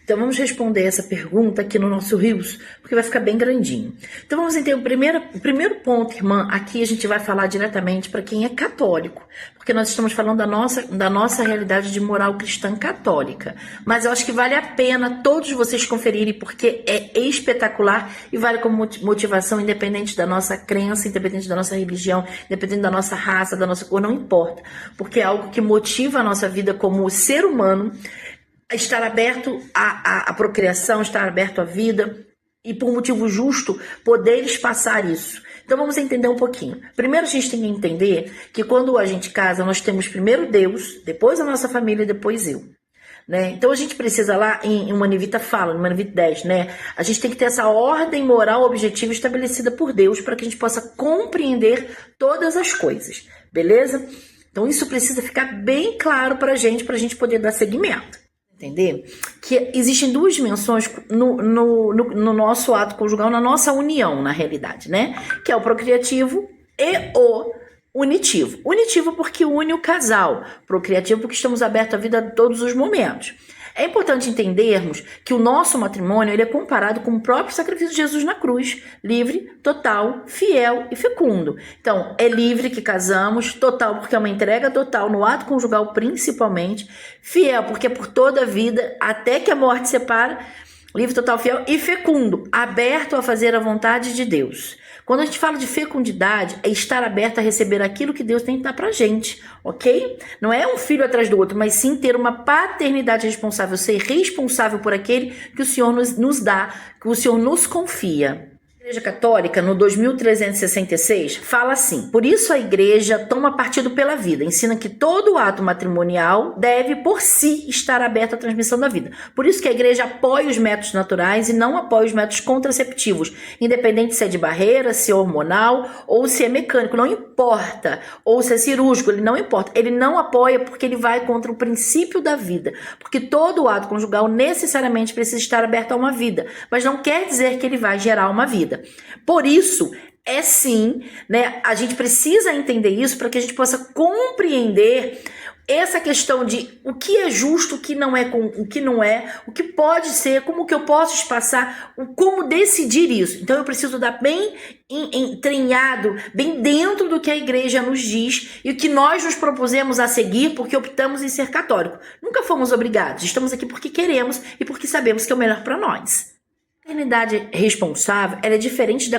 Então vamos responder essa pergunta aqui no nosso Rios, porque vai ficar bem grandinho. Então vamos entender o primeiro ponto, irmã. Aqui a gente vai falar diretamente para quem é católico, porque nós estamos falando da nossa realidade de moral cristã católica. Mas eu acho que vale a pena todos vocês conferirem, porque é espetacular e vale como motivação, independente da nossa crença, independente da nossa religião, independente da nossa raça, da nossa cor, não importa, porque é algo que motiva a nossa vida como ser humano, estar aberto à procriação, estar aberto à vida e, por motivo justo, poder espaçar isso. Então vamos entender um pouquinho. Primeiro a gente tem que entender que quando a gente casa, nós temos primeiro Deus, depois a nossa família e depois eu. Né? Então a gente precisa lá, em Manivita fala, no Manivita 10, né? A gente tem que ter essa ordem moral objetiva estabelecida por Deus para que a gente possa compreender todas as coisas, beleza? Então isso precisa ficar bem claro para a gente poder dar seguimento. Entender? Que existem duas dimensões no nosso ato conjugal, na nossa união, na realidade, né? Que é o procriativo e o unitivo. Unitivo porque une o casal, procriativo porque estamos abertos à vida a todos os momentos. É importante entendermos que o nosso matrimônio ele é comparado com o próprio sacrifício de Jesus na cruz, livre, total, fiel e fecundo. Então, é livre que casamos, total porque é uma entrega total no ato conjugal principalmente, fiel porque é por toda a vida, até que a morte separa, livre, total, fiel e fecundo, aberto a fazer a vontade de Deus. Quando a gente fala de fecundidade, é estar aberto a receber aquilo que Deus tem que dar pra gente, ok? Não é um filho atrás do outro, mas sim ter uma paternidade responsável, ser responsável por aquele que o Senhor nos dá, que o Senhor nos confia. A Igreja Católica, no 2366, fala assim: por isso a Igreja toma partido pela vida, ensina que todo ato matrimonial deve, por si, estar aberto à transmissão da vida. Por isso que a Igreja apoia os métodos naturais e não apoia os métodos contraceptivos, independente se é de barreira, se é hormonal ou se é mecânico, não importa, ou se é cirúrgico, ele não importa. Ele não apoia porque ele vai contra o princípio da vida, porque todo ato conjugal necessariamente precisa estar aberto a uma vida, mas não quer dizer que ele vai gerar uma vida. Por isso, é sim, né? A gente precisa entender isso para que a gente possa compreender essa questão de o que é justo, o que não é, o que pode ser, como que eu posso espaçar, como decidir isso. Então eu preciso dar bem entranhado, bem dentro do que a igreja nos diz e o que nós nos propusemos a seguir porque optamos em ser católico. Nunca fomos obrigados, estamos aqui porque queremos e porque sabemos que é o melhor para nós. A paternidade responsável ela é diferente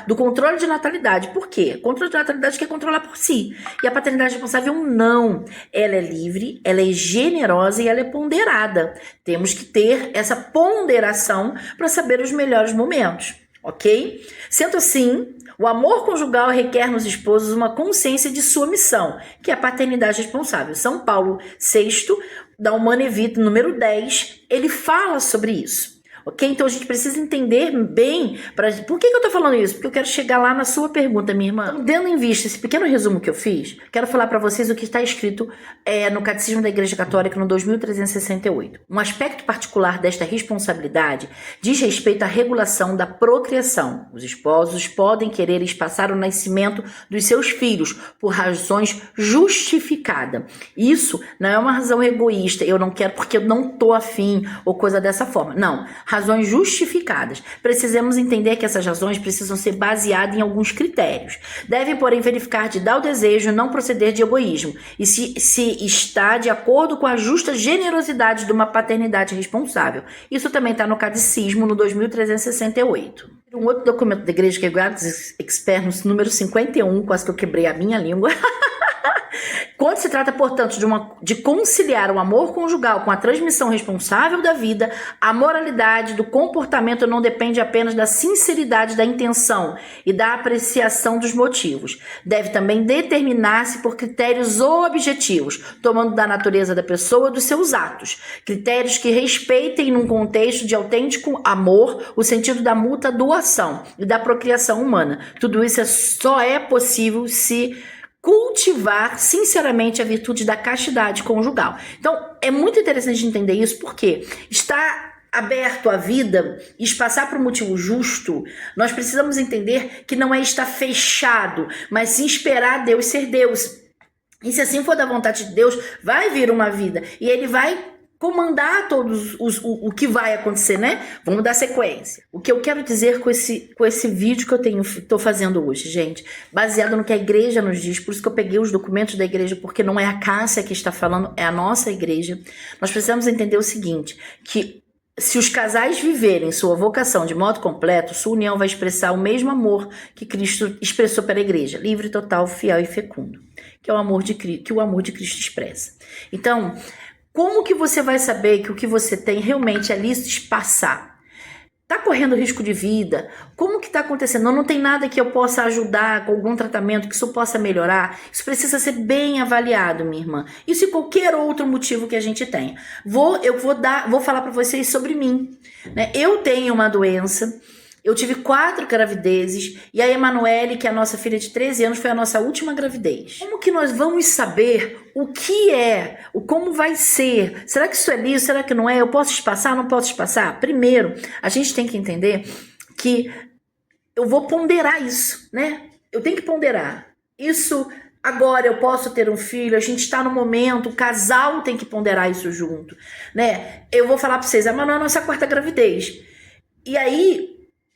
do controle de natalidade. Por quê? O controle de natalidade quer controlar por si. E a paternidade responsável não. Ela é livre, ela é generosa e ela é ponderada. Temos que ter essa ponderação para saber os melhores momentos. Ok? Sendo assim, o amor conjugal requer nos esposos uma consciência de sua missão, que é a paternidade responsável. São Paulo VI, da Humanae Vitae, número 10, ele fala sobre isso. Ok? Então a gente precisa entender bem. Por que eu tô falando isso? Porque eu quero chegar lá na sua pergunta, minha irmã. Então, tendo em vista esse pequeno resumo que eu fiz, quero falar para vocês o que está escrito no Catecismo da Igreja Católica no 2368. Um aspecto particular desta responsabilidade diz respeito à regulação da procriação. Os esposos podem querer espaçar o nascimento dos seus filhos por razões justificadas. Isso não é uma razão egoísta. Eu não quero porque eu não tô afim ou coisa dessa forma. Não. Razões justificadas. Precisamos entender que essas razões precisam ser baseadas em alguns critérios. Devem, porém, verificar de dar o desejo, não proceder de egoísmo, e se está de acordo com a justa generosidade de uma paternidade responsável. Isso também está no Catecismo, no 2368. Um outro documento da Igreja que é Gaudium et Spes, número 51, quase que eu quebrei a minha língua. Quando se trata, portanto, de conciliar o amor conjugal com a transmissão responsável da vida, a moralidade do comportamento não depende apenas da sinceridade da intenção e da apreciação dos motivos. Deve também determinar-se por critérios objetivos, tomando da natureza da pessoa dos seus atos. Critérios que respeitem, num contexto de autêntico amor, o sentido da mútua doação e da procriação humana. Tudo isso só é possível se cultivar sinceramente a virtude da castidade conjugal. Então, é muito interessante entender isso, porque estar aberto à vida e espaçar por um motivo justo, nós precisamos entender que não é estar fechado, mas sim esperar Deus ser Deus. E se assim for da vontade de Deus, vai vir uma vida e ele vai comandar todos o que vai acontecer, né? Vamos dar sequência. O que eu quero dizer com esse vídeo que eu estou fazendo hoje, gente, baseado no que a igreja nos diz, por isso que eu peguei os documentos da igreja, porque não é a Cássia que está falando, é a nossa igreja. Nós precisamos entender o seguinte, que se os casais viverem sua vocação de modo completo, sua união vai expressar o mesmo amor que Cristo expressou para a igreja, livre, total, fiel e fecundo, que é o amor de Cristo expressa. Então, como que você vai saber que o que você tem realmente é lícito passar? Tá correndo risco de vida? Como que tá acontecendo? Não tem nada que eu possa ajudar com algum tratamento, que isso possa melhorar? Isso precisa ser bem avaliado, minha irmã. Isso e qualquer outro motivo que a gente tenha. Eu vou falar para vocês sobre mim, né? Eu tenho uma doença. Eu tive 4 gravidezes e a Emanuele, que é a nossa filha de 13 anos, foi a nossa última gravidez. Como que nós vamos saber o que é, como vai ser? Será que isso é liso? Será que não é? Eu posso espaçar? Não posso espaçar? Primeiro, a gente tem que entender que eu vou ponderar isso, né? Eu tenho que ponderar. Isso, agora eu posso ter um filho, a gente está no momento, o casal tem que ponderar isso junto, né? Eu vou falar para vocês, a Manu é a nossa 4ª gravidez. E aí,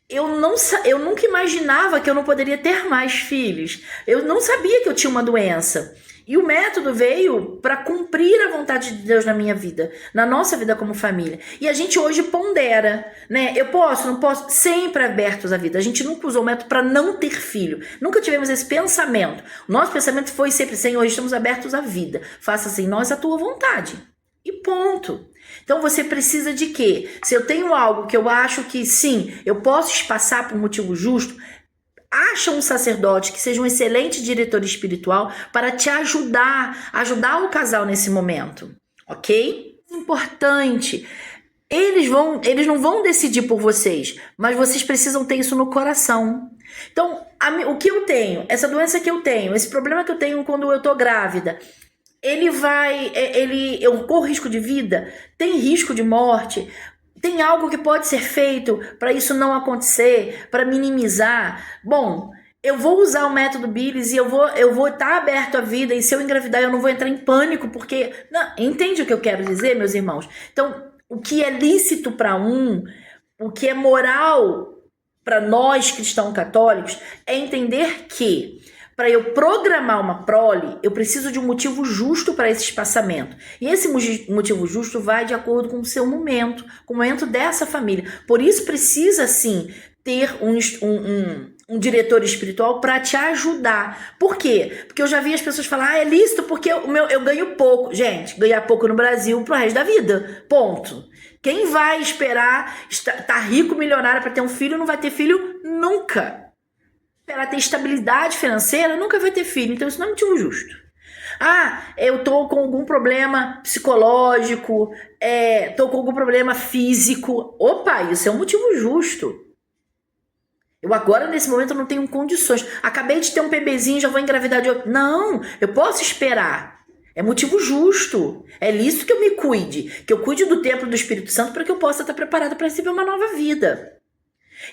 eu nunca imaginava que eu não poderia ter mais filhos. Eu não sabia que eu tinha uma doença. E o método veio para cumprir a vontade de Deus na minha vida, na nossa vida como família. E a gente hoje pondera, né? Eu posso, não posso, sempre abertos à vida. A gente nunca usou o método para não ter filho. Nunca tivemos esse pensamento. O nosso pensamento foi sempre, Senhor, estamos abertos à vida. Faça-se em nós a tua vontade. E ponto. Então você precisa de quê? Se eu tenho algo que eu acho que sim, eu posso espaçar por um motivo justo, acha um sacerdote que seja um excelente diretor espiritual para te ajudar o casal nesse momento, ok? Importante. Eles não vão decidir por vocês, mas vocês precisam ter isso no coração. Então, o que eu tenho, essa doença que eu tenho, esse problema que eu tenho quando eu tô grávida, eu corro risco de vida? Tem risco de morte? Tem algo que pode ser feito para isso não acontecer, para minimizar? Bom, eu vou usar o método Billes e eu vou estar aberto à vida, e se eu engravidar eu não vou entrar em pânico, porque... Não, entende o que eu quero dizer, meus irmãos? Então, o que é lícito para o que é moral para nós cristãos católicos, é entender que para eu programar uma prole, eu preciso de um motivo justo para esse espaçamento. E esse motivo justo vai de acordo com o seu momento, com o momento dessa família. Por isso precisa, sim, ter um diretor espiritual para te ajudar. Por quê? Porque eu já vi as pessoas falar, é lícito porque eu ganho pouco. Gente, ganhar pouco no Brasil pro resto da vida. Ponto. Quem vai esperar estar rico, milionário para ter um filho, não vai ter filho nunca. Para ter estabilidade financeira, nunca vai ter filho. Então isso não é motivo justo. Eu tô com algum problema psicológico, tô com algum problema físico. Opa, isso é um motivo justo. Eu agora, nesse momento, não tenho condições. Acabei de ter um bebezinho, já vou engravidar de outro. Não, eu posso esperar. É motivo justo. É lícito que eu me cuide. Que eu cuide do templo do Espírito Santo para que eu possa estar preparada para receber uma nova vida.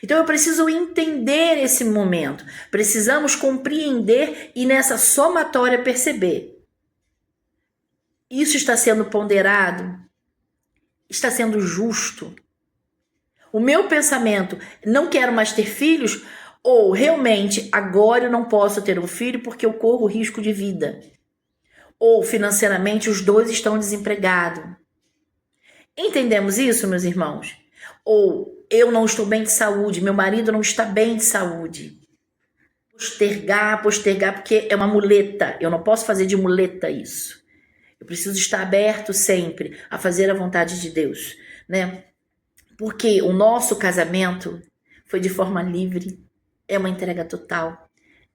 Então eu preciso entender esse momento. Precisamos compreender e nessa somatória perceber. Isso está sendo ponderado? Está sendo justo? O meu pensamento, não quero mais ter filhos, ou realmente agora eu não posso ter um filho porque eu corro risco de vida. Ou financeiramente os dois estão desempregados. Entendemos isso, meus irmãos? Ou eu não estou bem de saúde, meu marido não está bem de saúde. Postergar, porque é uma muleta. Eu não posso fazer de muleta isso. Eu preciso estar aberto sempre a fazer a vontade de Deus, né? Porque o nosso casamento foi de forma livre, é uma entrega total.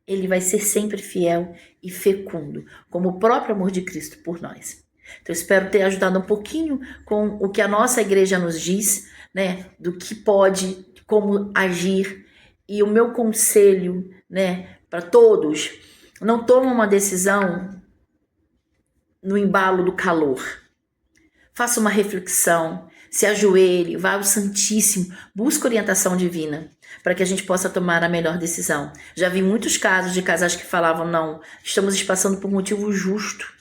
Ele vai ser sempre fiel e fecundo, como o próprio amor de Cristo por nós. Então, espero ter ajudado um pouquinho com o que a nossa igreja nos diz, né? Do que pode, como agir. E o meu conselho, né? Para todos, não tomem uma decisão no embalo do calor. Faça uma reflexão, se ajoelhe, vá ao Santíssimo, busque orientação divina, para que a gente possa tomar a melhor decisão. Já vi muitos casos de casais que falavam, não, estamos passando por um motivo justo.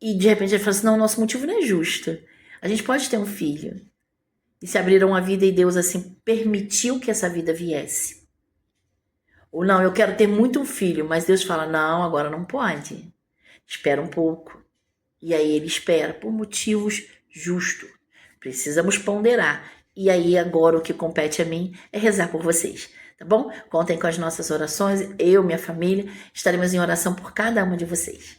E de repente ele fala assim, não, o nosso motivo não é justo. A gente pode ter um filho. E se abriram a vida e Deus assim permitiu que essa vida viesse. Ou não, eu quero ter muito um filho, mas Deus fala, não, agora não pode. Espera um pouco. E aí ele espera por motivos justos. Precisamos ponderar. E aí agora o que compete a mim é rezar por vocês. Tá bom? Contem com as nossas orações. Eu, minha família, estaremos em oração por cada uma de vocês.